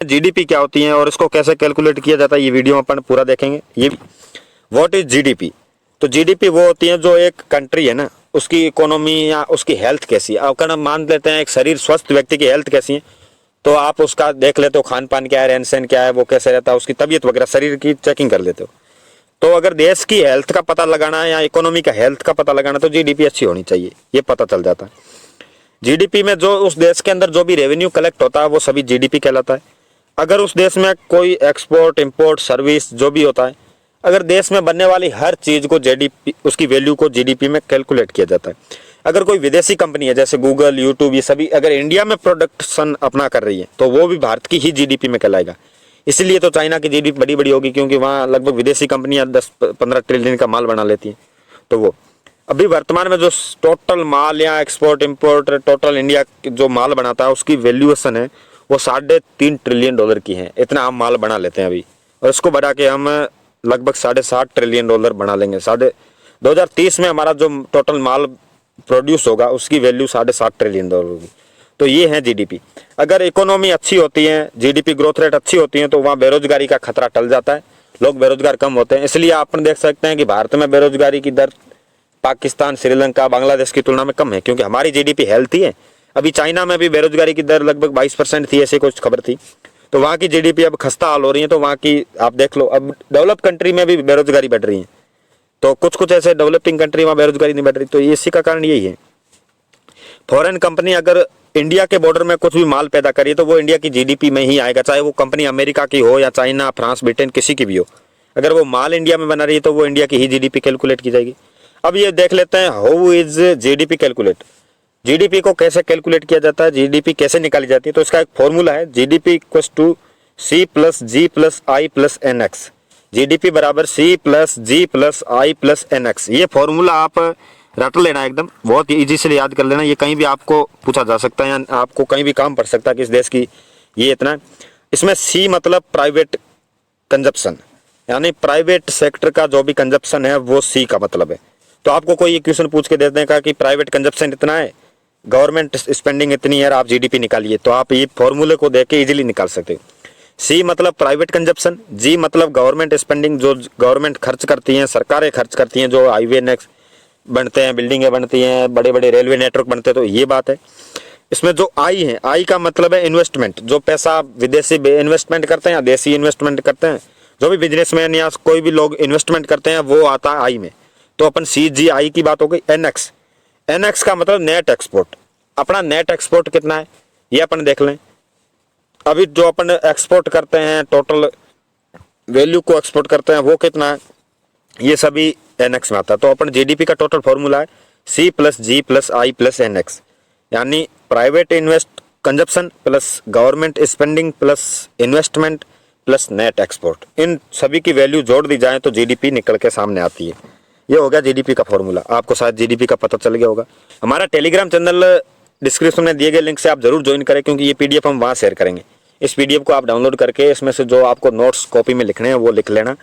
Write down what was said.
GDP क्या होती है और इसको कैसे कैलकुलेट किया जाता है, ये वीडियो अपन पूरा देखेंगे। ये व्हाट इज जीडीपी। तो जीडीपी वो होती है जो एक कंट्री है ना, उसकी इकोनॉमी या उसकी हेल्थ कैसी है। अगर हम मान लेते हैं एक शरीर स्वस्थ व्यक्ति की हेल्थ कैसी है, तो आप उसका देख लेते हो खान पान क्या है, रहन सहन क्या है, वो कैसे रहता है, उसकी तबीयत वगैरह शरीर की चेकिंग कर लेते हो। तो अगर देश की हेल्थ का पता लगाना है या इकोनॉमी का हेल्थ का पता लगाना, तो जीडीपी अच्छी होनी चाहिए, ये पता चल जाता है। जीडीपी में जो उस देश के अंदर जो भी रेवेन्यू कलेक्ट होता है वो सभी जीडीपी कहलाता है। अगर उस देश में कोई एक्सपोर्ट इंपोर्ट सर्विस जो भी होता है, अगर देश में बनने वाली हर चीज को जीडीपी, उसकी वैल्यू को जीडीपी में कैलकुलेट किया जाता है। अगर कोई विदेशी कंपनी है जैसे गूगल यूट्यूब, ये सभी अगर इंडिया में प्रोडक्शन अपना कर रही है तो वो भी भारत की ही जीडीपी में कहलाएगा। इसलिए तो चाइना की जीडीपी बड़ी बड़ी होगी, क्योंकि वहाँ लगभग विदेशी कंपनियां 10-15 ट्रिलियन का माल बना लेती हैं। तो वो अभी वर्तमान में जो टोटल माल या एक्सपोर्ट इंपोर्ट टोटल इंडिया जो माल बनाता है उसकी वैल्यूएशन है वो $3.5 ट्रिलियन की है। इतना हम माल बना लेते हैं अभी, और इसको बढ़ा के हम लगभग $7.5 ट्रिलियन बना लेंगे। 2030 में हमारा जो टोटल माल प्रोड्यूस होगा उसकी वैल्यू $7.5 ट्रिलियन होगी। तो ये है जीडीपी। अगर इकोनॉमी अच्छी होती है, जीडीपी ग्रोथ रेट अच्छी होती है, तो वहाँ बेरोजगारी का खतरा टल जाता है, लोग बेरोजगार कम होते हैं। इसलिए आप देख सकते हैं कि भारत में बेरोजगारी की दर पाकिस्तान, श्रीलंका, बांग्लादेश की तुलना में कम है, क्योंकि हमारी जीडीपी हेल्थी है। अभी चाइना में भी बेरोजगारी की दर लगभग 22% थी, ऐसी कुछ खबर थी। तो वहाँ की जीडीपी अब खस्ता हाल हो रही है। तो वहाँ की आप देख लो, अब डेवलप कंट्री में भी बेरोजगारी बढ़ रही है। तो कुछ कुछ ऐसे डेवलपिंग कंट्री वहाँ बेरोजगारी नहीं बढ़ रही। तो इसी का कारण यही है। फॉरेन कंपनी अगर इंडिया के बॉर्डर में कुछ भी माल पैदा करिए तो वो इंडिया की जीडीपी में ही आएगा, चाहे वो कंपनी अमेरिका की हो या चाइना, फ्रांस, ब्रिटेन, किसी की भी हो। अगर वो माल इंडिया में बना रही है तो वो इंडिया की ही जीडीपी कैलकुलेट की जाएगी। अब ये देख लेते हैं how is GDP calculate. GDP को कैसे कैलकुलेट किया जाता है, जीडीपी कैसे निकाली जाती है। तो इसका एक फॉर्मूला है, GDP equals to C plus G plus I plus N X. GDP बराबर C plus G plus I plus N X. ये फॉर्मूला आप रट लेना, एकदम बहुत इजी से याद कर लेना। ये कहीं भी आपको पूछा जा सकता है या आपको कहीं भी काम पड़ सकता है कि इस देश की ये इतना। इसमें सी मतलब प्राइवेट कंजप्शन, यानी प्राइवेट सेक्टर का जो भी कंजप्शन है वो सी का मतलब है। तो आपको कोई क्वेश्चन पूछ के दे देगा कि प्राइवेट कंजप्शन इतना है, गवर्नमेंट स्पेंडिंग इतनी है, आप जीडीपी निकालिए, तो आप ये फॉर्मूले को देख के इजीली निकाल सकते हो। सी मतलब प्राइवेट कंजप्शन, जी मतलब गवर्नमेंट स्पेंडिंग, जो गवर्नमेंट खर्च करती हैं, सरकारें खर्च करती हैं, जो हाईवे नेक्स्ट बनते हैं, बिल्डिंगें बनती हैं, बड़े बड़े रेलवे नेटवर्क बनते हैं। तो ये बात है। इसमें जो आई है, आई का मतलब है इन्वेस्टमेंट, जो पैसा विदेशी इन्वेस्टमेंट करते हैं या देशी इन्वेस्टमेंट करते हैं, जो भी बिजनेसमैन या कोई भी लोग इन्वेस्टमेंट करते हैं वो आता है आई में। तो अपन सी जी आई की बात हो गई। एनएक्स, एनएक्स का मतलब नेट एक्सपोर्ट। अपना नेट एक्सपोर्ट कितना है ये अपन देख लें। अभी जो अपन एक्सपोर्ट करते हैं, टोटल वैल्यू को एक्सपोर्ट करते हैं, वो कितना है, ये सभी एनएक्स में आता है। तो अपन जीडीपी का टोटल फॉर्मूला है C plus G plus I plus NX, यानी private invest consumption plus government spending plus investment plus net export. इन सभी की वैल्यू जोड़ दी जाए तो जीडीपी निकल के सामने आती है। ये हो गया जीडीपी का फॉर्मूला। आपको शायद जीडीपी का पता चल गया होगा। हमारा टेलीग्राम चैनल डिस्क्रिप्शन में दिए गए लिंक से आप जरूर ज्वाइन करें, क्योंकि ये पीडीएफ हम वहाँ शेयर करेंगे। इस पीडीएफ को आप डाउनलोड करके इसमें से जो आपको नोट्स कॉपी में लिखने हैं वो लिख लेना।